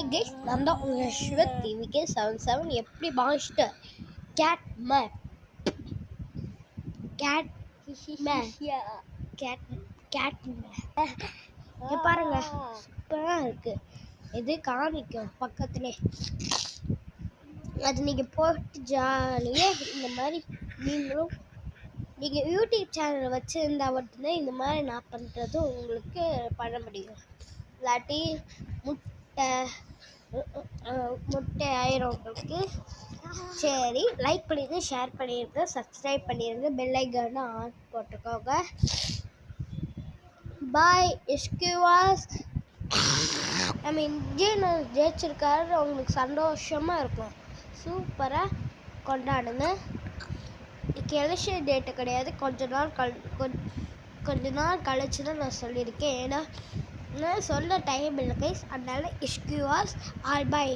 Hi guys, நான் தான் உங்கள் ஸ்வித் டிவிகே 77. எப்படி பாஷிட்டர் கேட் மேப் கேட் கேட் கேட் இங்கே பாருங்க, சூப்பராக இருக்குது. இது காமிக்கும் பக்கத்துலேயே. அது நீங்கள் போட்டு ஜாலியாக இந்த மாதிரி நீங்கள் யூடியூப் சேனல் வச்சுருந்தா மட்டும்தான் இந்த மாதிரி நான் பண்ணுறது உங்களுக்கு பண்ண முடியும். இல்லாட்டி முட்டை ஆயிரும் உங்களுக்கு. சரி, லைக் பண்ணிடுங்க, ஷேர் பண்ணிடுங்க, சப்ஸ்கிரைப் பண்ணிடுங்க, பெல் ஐக்கானை ஆன் போட்டுக்கோங்க. பாய். எஸ்கியூவாஸ். நம்ம இந்தியன் ஜெயிச்சிருக்காரு, அவங்களுக்கு சந்தோஷமாக இருக்கும். சூப்பராக கொண்டாடுங்க. இன்னைக்கு எலெக்ஷன் டேட்டு கிடையாது, கொஞ்ச நாள் கழிச்சு தான் நான் சொல்லியிருக்கேன். ஏன்னா நான் சொல்ல டைம் இல்லை கைஸ், அதனால எஸ்கியூவாஸ். ஆல் பாய்.